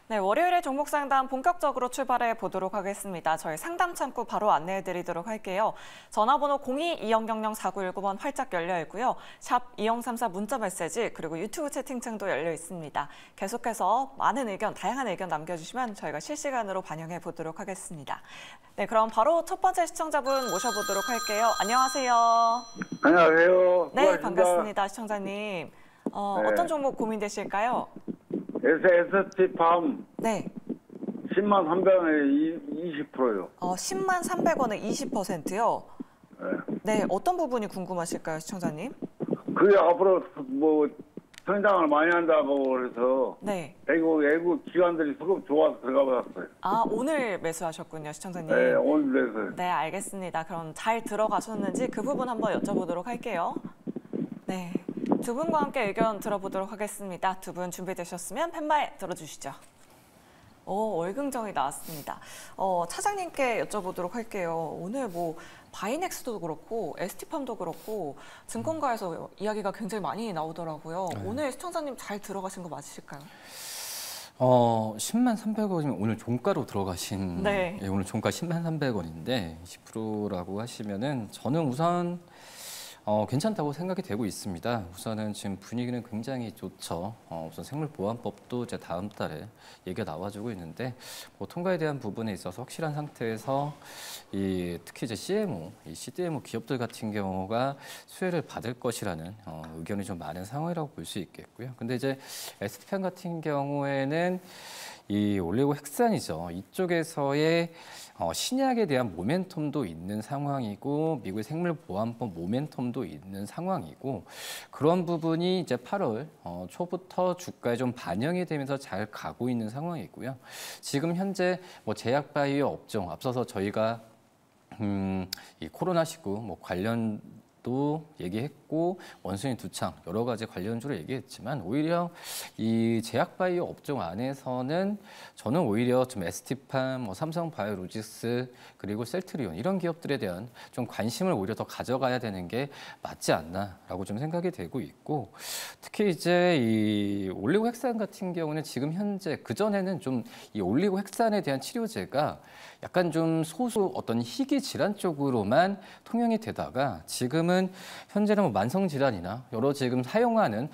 네, 월요일에 종목 상담 본격적으로 출발해 보도록 하겠습니다. 저희 상담 창구 바로 안내해 드리도록 할게요. 전화번호 02-2000-4919번 활짝 열려 있고요. 샵 2034 문자 메시지 그리고 유튜브 채팅창도 열려 있습니다. 계속해서 많은 의견, 다양한 의견 남겨주시면 저희가 실시간으로 반영해 보도록 하겠습니다. 네, 그럼 바로 첫 번째 시청자분 모셔보도록 할게요. 안녕하세요. 안녕하세요. 네, 고맙습니다. 반갑습니다, 시청자님. 네. 어떤 종목 고민되실까요? ST팜 네. 10만 300원에 20%요. 10만 300원에 20%요? 네. 네, 어떤 부분이 궁금하실까요, 시청자님? 그게 앞으로 뭐 성장을 많이 한다고 그래서 네. 외국 기관들이 수급 좋아서 들어가 봤어요. 오늘 매수하셨군요, 시청자님. 네, 오늘 돼서. 네, 알겠습니다. 그럼 잘 들어가셨는지 그 부분 한번 여쭤보도록 할게요. 네, 두 분과 함께 의견 들어보도록 하겠습니다. 두 분 준비되셨으면 팻말 들어주시죠. 월긍정이 나왔습니다. 차장님께 여쭤보도록 할게요. 오늘 뭐 바이넥스도 그렇고 ST팜도 그렇고 증권가에서 이야기가 굉장히 많이 나오더라고요. 네. 오늘 시청자님 잘 들어가신 거 맞으실까요? 10만 300원이면 오늘 종가로 들어가신, 네. 예, 오늘 종가 10만 300원인데 20%라고 하시면은 저는 우선 괜찮다고 생각이 되고 있습니다. 우선은 지금 분위기는 굉장히 좋죠. 우선 생물보안법도 이제 다음 달에 얘기가 나와주고 있는데 뭐 통과에 대한 부분에 있어서 확실한 상태에서 특히 이제 CMO, CDMO 기업들 같은 경우가 수혜를 받을 것이라는 의견이 좀 많은 상황이라고 볼 수 있겠고요. 근데 이제 ST팜 같은 경우에는 이 올리고 핵산이죠. 이쪽에서의 신약에 대한 모멘텀도 있는 상황이고 미국의 생물보안법 모멘텀도 있는 상황이고 그런 부분이 이제 8월 초부터 주가에 좀 반영이 되면서 잘 가고 있는 상황이고요. 지금 현재 뭐 제약바이오 업종 앞서서 저희가 이 코로나19 뭐 관련도 얘기했고 원숭이 두창 여러 가지 관련주를 얘기했지만 오히려 이 제약바이오 업종 안에서는 저는 오히려 좀 ST팜, 삼성바이오로직스 그리고 셀트리온 이런 기업들에 대한 좀 관심을 오히려 더 가져가야 되는 게 맞지 않나라고 좀 생각이 되고 있고 특히 이제 이 올리고핵산 같은 경우는 지금 현재 그 전에는 좀 이 올리고핵산에 대한 치료제가 약간 좀 소수 어떤 희귀 질환 쪽으로만 통용이 되다가 지금은 현재는 뭐 만성 질환이나 여러 지금 사용하는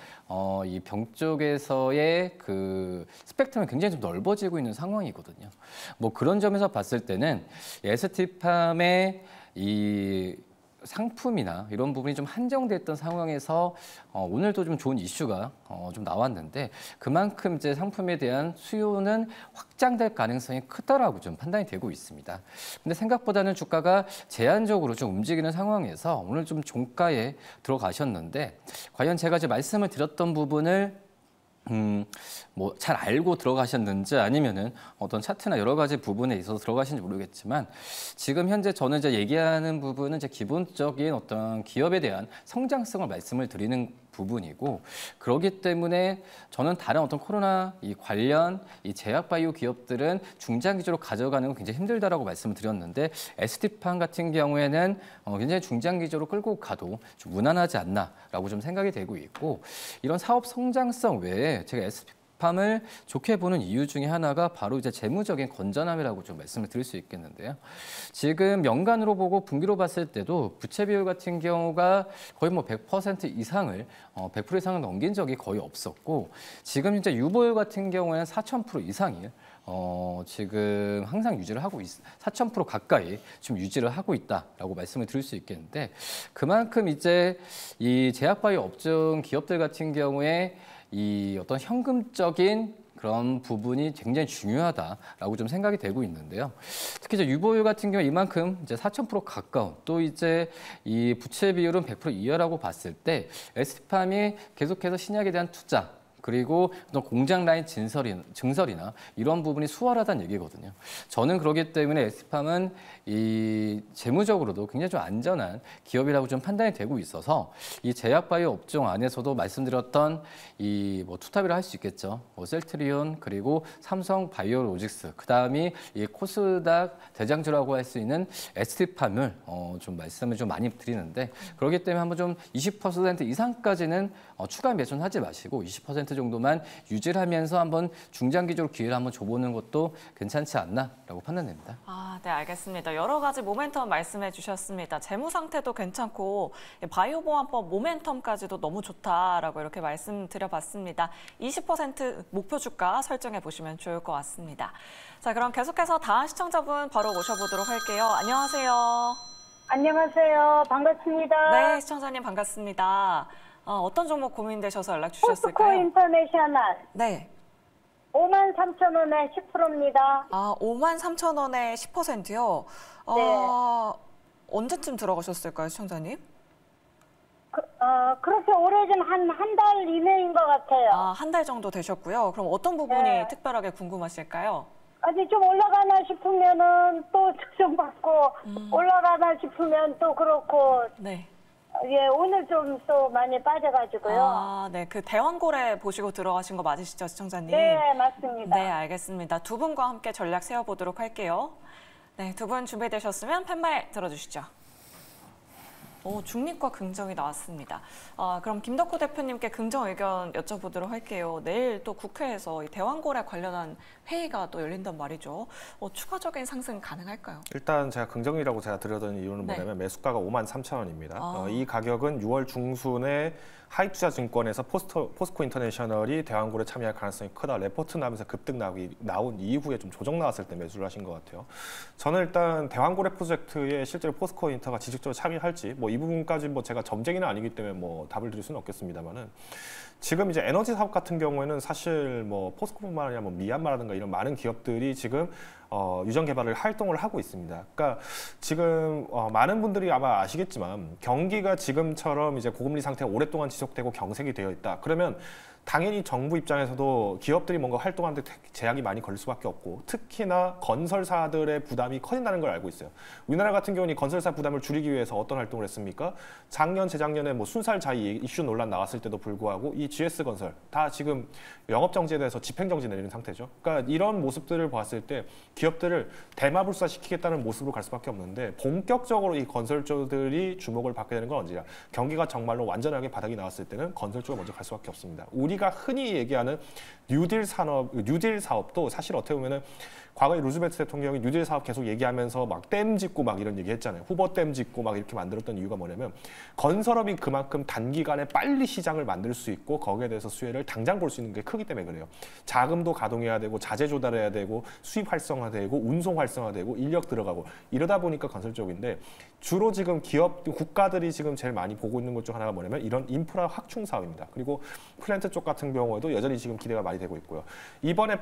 이 병 쪽에서의 그 스펙트럼이 굉장히 좀 넓어지고 있는 상황이거든요. 뭐 그런 점에서 봤을 때는 ST팜의 이 상품이나 이런 부분이 좀 한정됐던 상황에서 오늘도 좀 좋은 이슈가 좀 나왔는데 그만큼 이제 상품에 대한 수요는 확장될 가능성이 크다라고 좀 판단이 되고 있습니다. 근데 생각보다는 주가가 제한적으로 좀 움직이는 상황에서 오늘 좀 종가에 들어가셨는데 과연 제가 이제 말씀을 드렸던 부분을 뭐 잘 알고 들어가셨는지 아니면은 어떤 차트나 여러 가지 부분에 있어서 들어가신지 모르겠지만 지금 현재 저는 이제 얘기하는 부분은 이제 기본적인 어떤 기업에 대한 성장성을 말씀을 드리는 부분이고 그렇기 때문에 저는 다른 어떤 코로나 이 관련 이 제약바이오 기업들은 중장기적으로 가져가는 건 굉장히 힘들다라고 말씀을 드렸는데 ST팜 같은 경우에는 굉장히 중장기적으로 끌고 가도 좀 무난하지 않나라고 좀 생각이 되고 있고 이런 사업 성장성 외에 제가 ST팜을 좋게 보는 이유 중에 하나가 바로 이제 재무적인 건전함이라고 좀 말씀을 드릴 수 있겠는데요. 지금 연간으로 보고 분기로 봤을 때도 부채 비율 같은 경우가 거의 뭐 100% 이상을 100% 이상을 넘긴 적이 거의 없었고 지금 현재 유보율 같은 경우에는 4000% 이상이에요. 지금 항상 유지를 하고 4000% 가까이 좀 유지를 하고 있다라고 말씀을 드릴 수 있겠는데 그만큼 이제 이 제약바이오 업종 기업들 같은 경우에 이 어떤 현금적인 그런 부분이 굉장히 중요하다라고 좀 생각이 되고 있는데요. 특히 이제 유보율 같은 경우 이만큼 이제 4000% 가까운 또 이제 이 부채 비율은 100% 이하라고 봤을 때 ST팜이 계속해서 신약에 대한 투자 그리고 어떤 공장 라인 증설이나 이런 부분이 수월하다는 얘기거든요. 저는 그렇기 때문에 ST팜은 이 재무적으로도 굉장히 좀 안전한 기업이라고 좀 판단이 되고 있어서 이 제약바이오 업종 안에서도 말씀드렸던 이 뭐 투탑이라 할 수 있겠죠. 뭐 셀트리온 그리고 삼성바이오로직스 그다음이 이 코스닥 대장주라고 할 수 있는 ST팜을 좀 말씀을 좀 많이 드리는데 그렇기 때문에 한번 좀 20% 이상까지는 추가 매수는 하지 마시고 20% 5% 정도만 유지를 하면서 한번 중장기적으로 기회를 한번 줘보는 것도 괜찮지 않나라고 판단됩니다. 네, 알겠습니다. 여러 가지 모멘텀 말씀해 주셨습니다. 재무 상태도 괜찮고 바이오 보안법 모멘텀까지도 너무 좋다라고 이렇게 말씀드려봤습니다. 20% 목표 주가 설정해 보시면 좋을 것 같습니다. 자, 그럼 계속해서 다음 시청자분 바로 모셔보도록 할게요. 안녕하세요. 안녕하세요. 반갑습니다. 네, 시청자님 반갑습니다. 어떤 종목 고민되셔서 연락 포스코 주셨을까요? 인터내셔널 네. 53,000원에 10%입니다. 53,000원에 10%요? 네. 언제쯤 들어가셨을까요, 시청자님? 그렇게 오래전 한 달 이내인 것 같아요. 한 달 정도 되셨고요. 그럼 어떤 부분이 네. 특별하게 궁금하실까요? 아직 좀 올라가나 싶으면은 또 측정받고 올라가나 싶으면 또 그렇고 네. 예, 오늘 좀 또 많이 빠져가지고요. 네. 그 대왕고래 보시고 들어가신 거 맞으시죠, 시청자님? 네, 맞습니다. 네, 알겠습니다. 두 분과 함께 전략 세워보도록 할게요. 네, 두 분 준비되셨으면 팻말 들어주시죠. 중립과 긍정이 나왔습니다. 그럼 김덕호 대표님께 긍정 의견 여쭤보도록 할게요. 내일 또 국회에서 이 대왕고래 관련한 회의가 또 열린단 말이죠. 추가적인 상승 가능할까요? 일단 제가 긍정이라고 제가 드렸던 이유는 네. 뭐냐면 매수가가 53,000원입니다. 이 가격은 6월 중순에 하이투자증권에서 포스코 인터내셔널이 대왕고래 참여할 가능성이 크다. 레포트 나면서 급등 나온 이후에 좀 조정 나왔을 때 매수를 하신 것 같아요. 저는 일단 대왕고래 프로젝트에 실제로 포스코 인터가 지속적으로 참여할지 이 부분까지 제가 점쟁이는 아니기 때문에 답을 드릴 수는 없겠습니다만은 지금 이제 에너지 사업 같은 경우에는 사실 포스코뿐만 아니라 미얀마라든가 이런 많은 기업들이 지금 유전 개발을 활동을 하고 있습니다. 그러니까 지금 많은 분들이 아마 아시겠지만 경기가 지금처럼 이제 고금리 상태가 오랫동안 지속되고 경색이 되어 있다. 그러면 당연히 정부 입장에서도 기업들이 뭔가 활동하는데 제약이 많이 걸릴 수밖에 없고 특히나 건설사들의 부담이 커진다는 걸 알고 있어요. 우리나라 같은 경우는 건설사 부담을 줄이기 위해서 어떤 활동을 했습니까? 작년, 재작년에 순살 자이 이슈 논란 나왔을 때도 불구하고 이 GS건설 다 지금 영업정지에 대해서 집행정지 내리는 상태죠. 그러니까 이런 모습들을 봤을 때 기업들을 대마불사시키겠다는 모습으로 갈 수밖에 없는데 본격적으로 이 건설주들이 주목을 받게 되는 건 언제냐? 경기가 정말로 완전하게 바닥이 나왔을 때는 건설주가 먼저 갈 수밖에 없습니다. 우리가 흔히 얘기하는 뉴딜 사업도 사실 어떻게 보면은 과거에 루즈벨트 대통령이 뉴딜 사업 계속 얘기하면서 댐 짓고 이런 얘기 했잖아요. 후보 댐 짓고 이렇게 만들었던 이유가 뭐냐면 건설업이 그만큼 단기간에 빨리 시장을 만들 수 있고 거기에 대해서 수혜를 당장 볼 수 있는 게 크기 때문에 그래요. 자금도 가동해야 되고 자재 조달해야 되고 수입 활성화되고 운송 활성화되고 인력 들어가고 이러다 보니까 건설 쪽인데 주로 지금 국가들이 지금 제일 많이 보고 있는 것 중 하나가 뭐냐면 이런 인프라 확충 사업입니다. 그리고 플랜트 쪽 같은 경우에도 여전히 지금 기대가 많이 되고 있고요. 이번에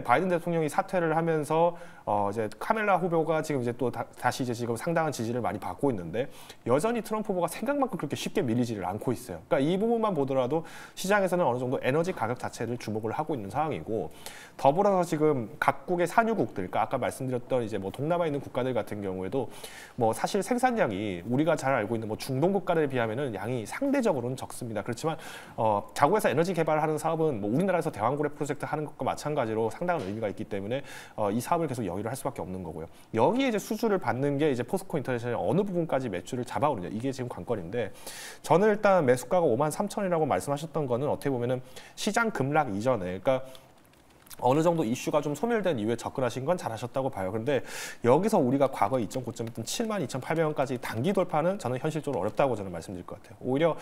바이든 대통령이 사퇴를 하면서 이제 카멜라 후보가 지금 이제 또 다시 이제 지금 상당한 지지를 많이 받고 있는데 여전히 트럼프 후보가 생각만큼 그렇게 쉽게 밀리지를 않고 있어요. 그러니까 이 부분만 보더라도 시장에서는 어느 정도 에너지 가격 자체를 주목을 하고 있는 상황이고 더불어서 지금 각국의 산유국들, 그러니까 아까 말씀드렸던 이제 동남아에 있는 국가들 같은 경우에도 사실 생산량이 우리가 잘 알고 있는 중동 국가들에 비하면은 양이 상대적으로는 적습니다. 그렇지만 자국에서 에너지 개발하는 사업은 우리나라에서 대왕고래 프로젝트 하는 것과 마찬가지로 상당한 의미가 있기 때문에 이 사업을 계속 영위를 할 수밖에 없는 거고요. 여기에 이제 수주를 받는 게 이제 포스코 인터내셔널이 어느 부분까지 매출을 잡아오느냐 이게 지금 관건인데 저는 일단 매수가가 53,000원이라고 말씀하셨던 거는 어떻게 보면은 시장 급락 이전에 그러니까 어느 정도 이슈가 좀 소멸된 이후에 접근하신 건 잘하셨다고 봐요. 그런데 여기서 우리가 과거 이점 고점이었던 72,800원까지 단기 돌파는 저는 현실적으로 어렵다고 저는 말씀드릴 것 같아요. 오히려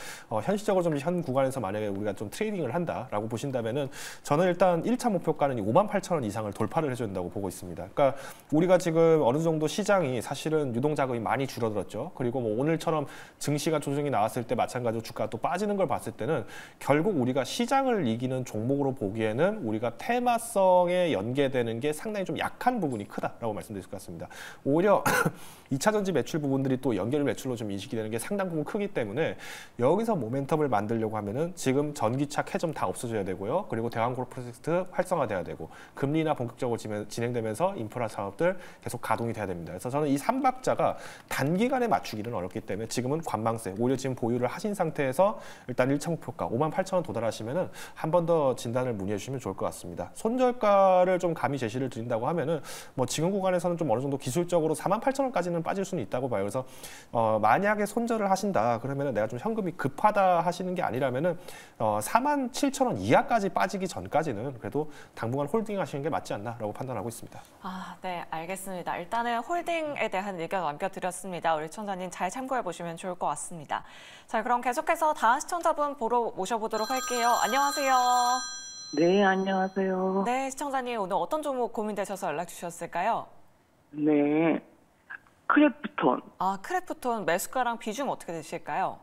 현실적으로 좀 현 구간에서 만약에 우리가 좀 트레이딩을 한다라고 보신다면은 저는 일단 1차 목표가는 58,000원 이상을 돌파를 해줘야 된다고 보고 있습니다. 그러니까 우리가 지금 어느 정도 시장이 사실은 유동 자금이 많이 줄어들었죠. 그리고 오늘처럼 증시가 조정이 나왔을 때 마찬가지로 주가가 또 빠지는 걸 봤을 때는 결국 우리가 시장을 이기는 종목으로 보기에는 우리가 테마성에 연계되는 게 상당히 좀 약한 부분이 크다라고 말씀드릴 것 같습니다. 오히려 2차 전지 매출 부분들이 또 연결 매출로 좀 인식이 되는 게 상당 부분 크기 때문에 여기서 모멘텀을 만들려고 하면은 지금 전기차 캐점 다 없어져야 되고요. 그리고 대왕고래 프로젝트 활성화돼야 되고 금리나 본격적으로 진행되면서 인프라 사업들 계속 가동이 돼야 됩니다. 그래서 저는 이 3박자가 단기간에 맞추기는 어렵기 때문에 지금은 관망세, 오히려 지금 보유를 하신 상태에서 일단 1차 목표가 58,000원 도달하시면은 한 번 더 진단을 문의해 주시면 좋을 것 같습니다. 손절가를 좀 감히 제시를 드린다고 하면은 뭐 지금 구간에서는 좀 어느 정도 기술적으로 48,000원까지는 빠질 수는 있다고 봐요. 그래서 만약에 손절을 하신다 그러면은 내가 좀 현금이 급하다 하시는 게 아니라면은 47,000원 이하까지 빠지기 전까지는 그래도 당분간 홀딩하시는 게 맞지 않나라고 판단하고 있습니다. 아, 네, 알겠습니다. 일단은 홀딩에 대한 의견 남겨드렸습니다. 우리 시청자님 잘 참고해 보시면 좋을 것 같습니다. 자, 그럼 계속해서 다음 시청자분 보러 모셔보도록 할게요. 안녕하세요. 네, 안녕하세요. 네, 시청자님 오늘 어떤 종목 고민되셔서 연락 주셨을까요? 네, 크래프톤 아, 크래프톤 매수가랑 비중 어떻게 되실까요?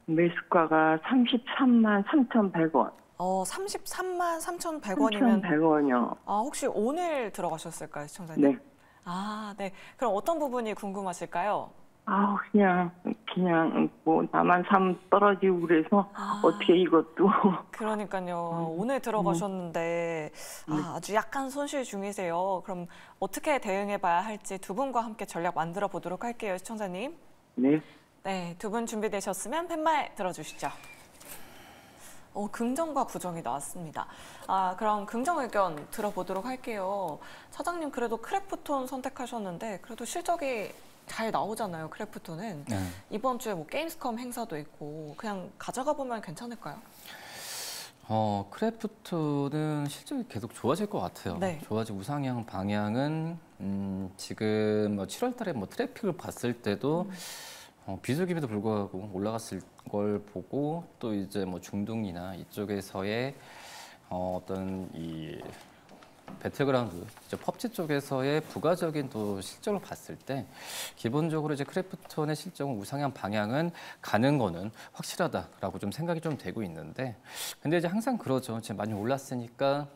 매수가가 33만 3,100원. 33만 3,100원이면 3,100원이요. 혹시 오늘 들어가셨을까요, 시청자님? 네. 아, 네. 그럼 어떤 부분이 궁금하실까요? 그냥 뭐 나만 사면 떨어지고 그래서 어떻게 이것도 그러니까요. 오늘 들어가셨는데 아주 약간 손실 중이세요. 그럼 어떻게 대응해 봐야 할지 두 분과 함께 전략 만들어 보도록 할게요, 시청자님. 네. 네, 두 분 준비되셨으면 팻말 들어주시죠. 긍정과 부정이 나왔습니다. 그럼 긍정 의견 들어보도록 할게요. 사장님 그래도 크래프톤 선택하셨는데 그래도 실적이 잘 나오잖아요, 크래프톤은. 네. 이번 주에 뭐 게임스컴 행사도 있고 그냥 가져가 보면 괜찮을까요? 크래프톤은 실적이 계속 좋아질 것 같아요. 네. 좋아지고 우상향 방향은 지금 7월 달에 뭐 트래픽을 봤을 때도 비수기에도 불구하고 올라갔을 걸 보고 또 이제 뭐 중동이나 이쪽에서의 어떤 이 배틀그라운드, 이제 펍지 쪽에서의 부가적인 또 실적을 봤을 때 기본적으로 이제 크래프톤의 실적은 우상향 방향은 가는 거는 확실하다라고 좀 생각이 좀 되고 있는데, 근데 이제 항상 그러죠. 이제 많이 올랐으니까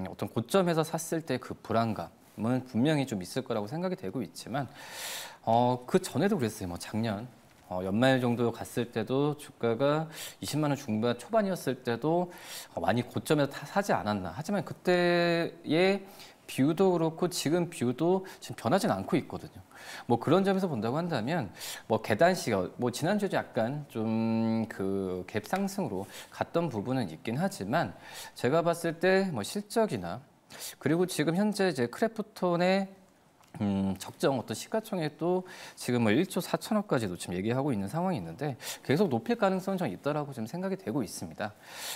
어떤 고점에서 샀을 때 그 불안감은 분명히 좀 있을 거라고 생각이 되고 있지만 그 전에도 그랬어요. 뭐 작년 연말 정도 갔을 때도 주가가 20만 원 중반 초반이었을 때도 많이 고점에서 사지 않았나. 하지만 그때의 뷰도 그렇고 지금 뷰도 지금 변하지는 않고 있거든요. 뭐 그런 점에서 본다고 한다면 뭐 계단식 뭐 지난주에 약간 좀 그 갭 상승으로 갔던 부분은 있긴 하지만 제가 봤을 때 뭐 실적이나 그리고 지금 현재 이제 크래프톤의 적정 어떤 시가총액도 지금 뭐 1조 4천억까지도 지금 얘기하고 있는 상황이 있는데 계속 높일 가능성은 좀 있다라고 지금 생각이 되고 있습니다.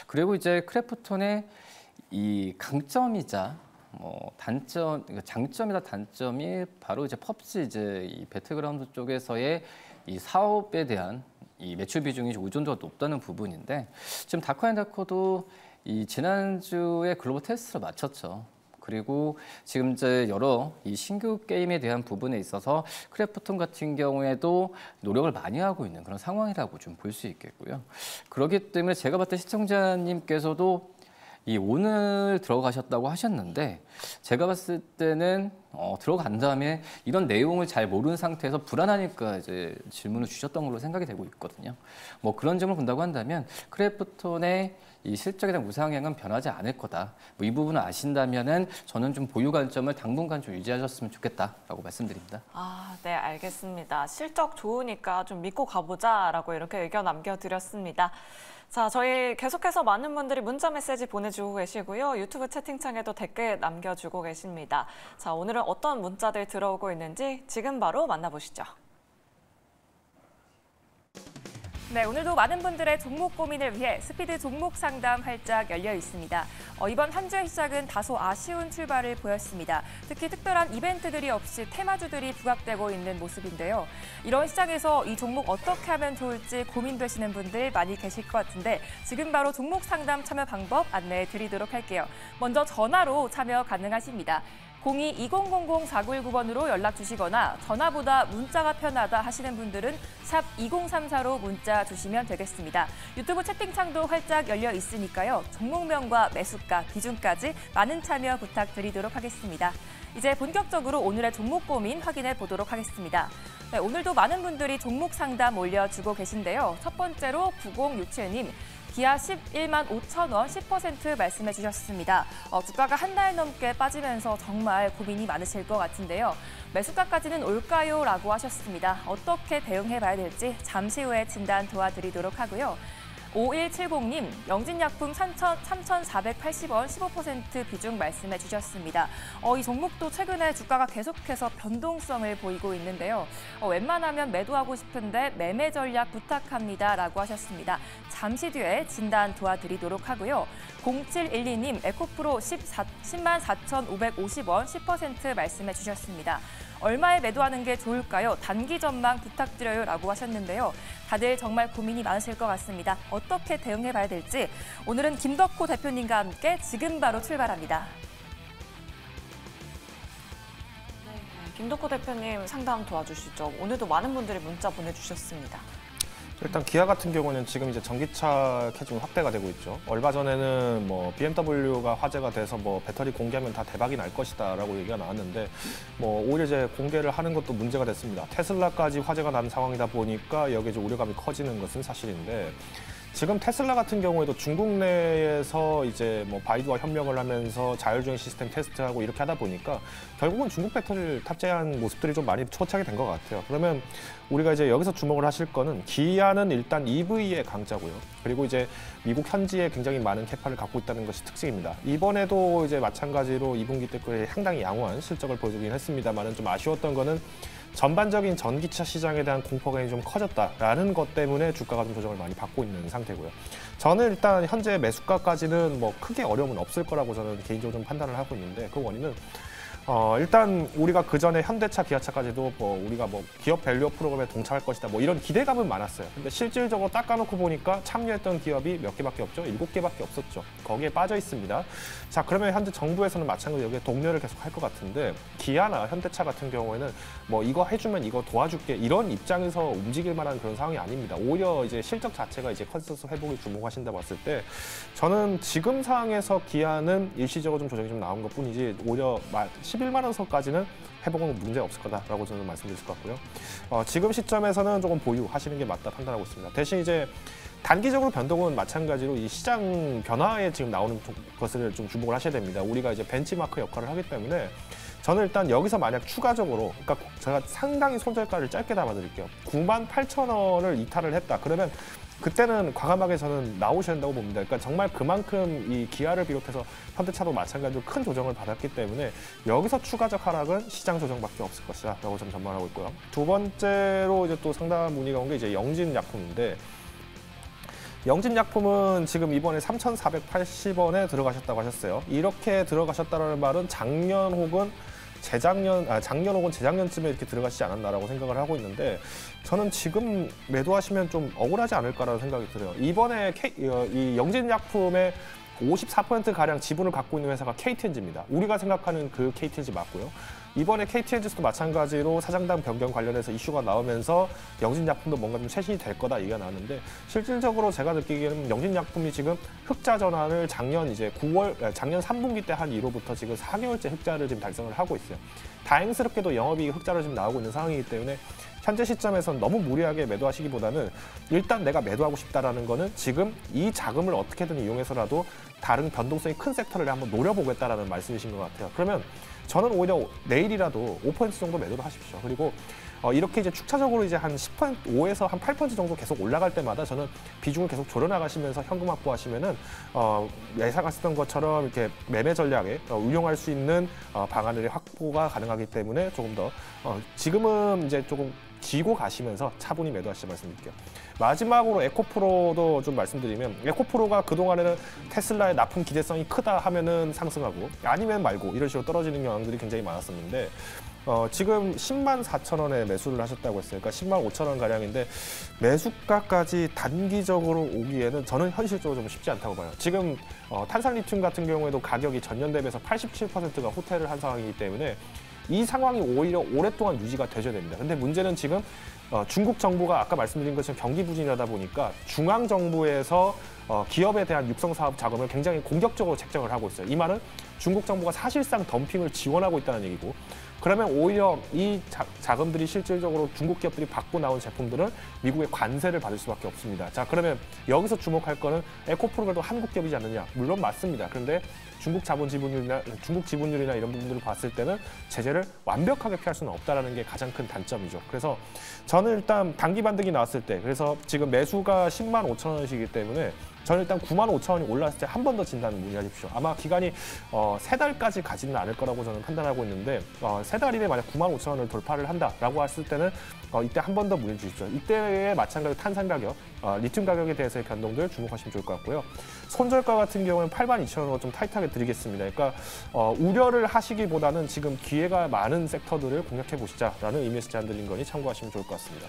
그리고 이제 크래프톤의 이 강점이자 뭐 단점, 장점이다 단점이 바로 이제 펍지 이제 이 배틀그라운드 쪽에서의 이 사업에 대한 이 매출 비중이 의존도가 높다는 부분인데 지금 다크앤다커도 이 지난주에 글로벌 테스트를 마쳤죠. 그리고 지금 이제 여러 이 신규 게임에 대한 부분에 있어서 크래프톤 같은 경우에도 노력을 많이 하고 있는 그런 상황이라고 좀 볼 수 있겠고요. 그렇기 때문에 제가 봤을 때 시청자님께서도 이 오늘 들어가셨다고 하셨는데 제가 봤을 때는 들어간 다음에 이런 내용을 잘 모르는 상태에서 불안하니까 이제 질문을 주셨던 걸로 생각이 되고 있거든요. 뭐 그런 점을 본다고 한다면 크래프톤의 이 실적에 대한 우상향은 변하지 않을 거다. 뭐 이 부분을 아신다면은 저는 좀 보유 관점을 당분간 좀 유지하셨으면 좋겠다라고 말씀드립니다. 네, 알겠습니다. 실적 좋으니까 좀 믿고 가보자라고 이렇게 의견 남겨드렸습니다. 자, 저희 계속해서 많은 분들이 문자 메시지 보내주고 계시고요. 유튜브 채팅창에도 댓글 남겨주고 계십니다. 자, 오늘은 어떤 문자들 들어오고 있는지 지금 바로 만나보시죠. 네, 오늘도 많은 분들의 종목 고민을 위해 스피드 종목 상담 활짝 열려 있습니다. 이번 한 주의 시작은 다소 아쉬운 출발을 보였습니다. 특히 특별한 이벤트들이 없이 테마주들이 부각되고 있는 모습인데요. 이런 시장에서 이 종목 어떻게 하면 좋을지 고민되시는 분들 많이 계실 것 같은데 지금 바로 종목 상담 참여 방법 안내해 드리도록 할게요. 먼저 전화로 참여 가능하십니다. 02-2000-4919번으로 연락 주시거나 전화보다 문자가 편하다 하시는 분들은 샵 2034로 문자 주시면 되겠습니다. 유튜브 채팅창도 활짝 열려 있으니까요. 종목명과 매수가, 비중까지 많은 참여 부탁드리도록 하겠습니다. 이제 본격적으로 오늘의 종목 고민 확인해 보도록 하겠습니다. 네, 오늘도 많은 분들이 종목 상담 올려주고 계신데요. 첫 번째로 9067님. 기아 11만 5천 원 10% 말씀해 주셨습니다. 주가가 한 달 넘게 빠지면서 정말 고민이 많으실 것 같은데요. 매수가까지는 올까요? 라고 하셨습니다. 어떻게 대응해 봐야 될지 잠시 후에 진단 도와드리도록 하고요. 5170님, 영진약품 3,480원 15% 비중 말씀해 주셨습니다. 이 종목도 최근에 주가가 계속해서 변동성을 보이고 있는데요. 웬만하면 매도하고 싶은데 매매 전략 부탁합니다라고 하셨습니다. 잠시 뒤에 진단 도와드리도록 하고요. 0712님, 에코프로 104,550원 10% 말씀해 주셨습니다. 얼마에 매도하는 게 좋을까요? 단기 전망 부탁드려요 라고 하셨는데요. 다들 정말 고민이 많으실 것 같습니다. 어떻게 대응해 봐야 될지 오늘은 김덕호 대표님과 함께 지금 바로 출발합니다. 김덕호 대표님 상담 도와주시죠. 오늘도 많은 분들이 문자 보내주셨습니다. 일단 기아 같은 경우는 지금 이제 전기차 캐좀 확대가 되고 있죠. 얼마 전에는 뭐 BMW가 화제가 돼서 뭐 배터리 공개하면 다 대박이 날 것이다라고 얘기가 나왔는데 뭐 오히려 이제 공개를 하는 것도 문제가 됐습니다. 테슬라까지 화제가 난 상황이다 보니까 여기에 좀 우려감이 커지는 것은 사실인데 지금 테슬라 같은 경우에도 중국 내에서 이제 뭐 바이두와 협력을 하면서 자율주행 시스템 테스트하고 이렇게 하다 보니까 결국은 중국 배터리를 탑재한 모습들이 좀 많이 포착이 된 것 같아요. 그러면 우리가 이제 여기서 주목을 하실 거는 기아는 일단 EV의 강자고요. 그리고 이제 미국 현지에 굉장히 많은 캐파를 갖고 있다는 것이 특징입니다. 이번에도 이제 마찬가지로 2분기 때 상당히 양호한 실적을 보여주긴 했습니다만은 좀 아쉬웠던 거는 전반적인 전기차 시장에 대한 공포감이 좀 커졌다라는 것 때문에 주가가 좀 조정을 많이 받고 있는 상태고요. 저는 일단 현재 매수가까지는 뭐 크게 어려움은 없을 거라고 저는 개인적으로 좀 판단을 하고 있는데 그 원인은 일단 우리가 그 전에 현대차, 기아차까지도 뭐 우리가 뭐 기업 밸류어 프로그램에 동참할 것이다 뭐 이런 기대감은 많았어요. 근데 실질적으로 딱 까놓고 보니까 참여했던 기업이 몇 개밖에 없죠. 7개밖에 없었죠. 거기에 빠져 있습니다. 자, 그러면 현재 정부에서는 마찬가지로 여기에 독려를 계속 할 것 같은데 기아나 현대차 같은 경우에는 뭐 이거 해주면 이거 도와줄게 이런 입장에서 움직일 만한 그런 상황이 아닙니다. 오히려 이제 실적 자체가 이제 컨센서스 회복에 주목하신다 봤을 때 저는 지금 상황에서 기아는 일시적으로 좀 조정이 좀 나온 것 뿐이지 오히려 11만 원 선까지는 회복은 문제 없을 거다라고 저는 말씀드릴 것 같고요. 지금 시점에서는 조금 보유하시는 게 맞다 판단하고 있습니다. 대신 이제 단기적으로 변동은 마찬가지로 이 시장 변화에 지금 나오는 것을 좀 주목을 하셔야 됩니다. 우리가 이제 벤치마크 역할을 하기 때문에 저는 일단 여기서 만약 추가적으로 그러니까 제가 상당히 손절가를 짧게 담아드릴게요. 98,000원을 이탈을 했다. 그러면 그때는 과감하게 저는 나오셔야 된다고 봅니다. 그러니까 정말 그만큼 이 기아를 비롯해서 현대차도 마찬가지로 큰 조정을 받았기 때문에 여기서 추가적 하락은 시장 조정밖에 없을 것이다 라고 좀 전망하고 있고요. 두 번째로 이제 또 상당 문의가 온 게 이제 영진약품인데 영진약품은 지금 이번에 3,480원에 들어가셨다고 하셨어요. 이렇게 들어가셨다는 말은 작년 혹은 재작년쯤에 이렇게 들어가시지 않았나라고 생각을 하고 있는데 저는 지금 매도하시면 좀 억울하지 않을까라는 생각이 들어요. 이번에 이 영진약품의 54%가량 지분을 갖고 있는 회사가 KTNG입니다. 우리가 생각하는 그 KTNG 맞고요. 이번에 KTNG도 마찬가지로 사장단 변경 관련해서 이슈가 나오면서 영진약품도 뭔가 좀 쇄신이 될 거다 얘기가 나왔는데 실질적으로 제가 느끼기에는 영진약품이 지금 흑자 전환을 작년 3분기 때 한 이후부터 지금 4개월째 흑자를 지금 달성을 하고 있어요. 다행스럽게도 영업이익 흑자로 지금 나오고 있는 상황이기 때문에 현재 시점에서는 너무 무리하게 매도하시기보다는 일단 내가 매도하고 싶다라는 거는 지금 이 자금을 어떻게든 이용해서라도 다른 변동성이 큰 섹터를 한번 노려보겠다라는 말씀이신 것 같아요. 그러면 저는 오히려 내일이라도 5% 정도 매도를 하십시오. 그리고 이렇게 이제 축차적으로 이제 한 10%, 5에서 한 8% 정도 계속 올라갈 때마다 저는 비중을 계속 줄여나가시면서 현금 확보하시면은 예상하셨던 것처럼 이렇게 매매 전략에 운용할 수 있는 방안을 확보가 가능하기 때문에 조금 더 지금은 이제 조금 쥐고 가시면서 차분히 매도하시지 말씀드릴게요. 마지막으로 에코프로도 좀 말씀드리면 에코프로가 그동안에는 테슬라의 납품 기대성이 크다 하면은 상승하고 아니면 말고 이런 식으로 떨어지는 경향들이 굉장히 많았었는데 지금 10만 4천 원에 매수를 하셨다고 했어요. 그러니까 10만 5천 원 가량인데 매수가까지 단기적으로 오기에는 저는 현실적으로 좀 쉽지 않다고 봐요. 지금 탄산리튬 같은 경우에도 가격이 전년 대비해서 87%가 호태를 한 상황이기 때문에 이 상황이 오히려 오랫동안 유지가 되셔야 됩니다. 근데 문제는 지금 중국 정부가 아까 말씀드린 것처럼 경기 부진이라다 보니까 중앙 정부에서 기업에 대한 육성 사업 자금을 굉장히 공격적으로 책정을 하고 있어요. 이 말은 중국 정부가 사실상 덤핑을 지원하고 있다는 얘기고, 그러면 오히려 이 자금들이 실질적으로 중국 기업들이 받고 나온 제품들은 미국의 관세를 받을 수밖에 없습니다. 자, 그러면 여기서 주목할 거는 에코프로가 한국 기업이지 않느냐? 물론 맞습니다. 그런데 중국 지분율이나 이런 부분들을 봤을 때는 제재를 완벽하게 피할 수는 없다라는 게 가장 큰 단점이죠. 그래서 저는 일단 단기 반등이 나왔을 때, 그래서 지금 매수가 10만 5천 원이기 때문에 저는 일단 9만 5천 원이 올랐을 때 한 번 더 진단을 문의하십시오. 아마 기간이 3달까지 가지는 않을 거라고 저는 판단하고 있는데 3달 이내 만약 9만 5천 원을 돌파를 한다라고 했을 때는 이때 한 번 더 문의 주십시오. 이때에 마찬가지로 탄산 가격, 리튬 가격에 대해서의 변동들 주목하시면 좋을 것 같고요. 손절가 같은 경우는 8만 2천 원으로 좀 타이트하게 드리겠습니다. 그러니까 우려를 하시기보다는 지금 기회가 많은 섹터들을 공략해 보시자라는 의미에서 제안드린 거니 참고하시면 좋을 것 같습니다.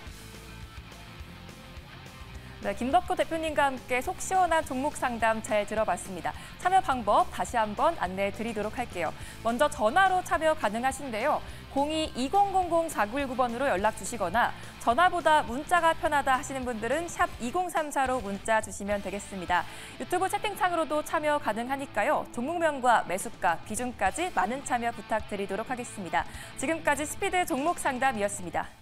네, 김덕호 대표님과 함께 속 시원한 종목 상담 잘 들어봤습니다. 참여 방법 다시 한번 안내해 드리도록 할게요. 먼저 전화로 참여 가능하신데요. 02-2000-4919번으로 연락 주시거나 전화보다 문자가 편하다 하시는 분들은 샵 2034로 문자 주시면 되겠습니다. 유튜브 채팅창으로도 참여 가능하니까요. 종목명과 매수가, 비중까지 많은 참여 부탁드리도록 하겠습니다. 지금까지 스피드 종목 상담이었습니다.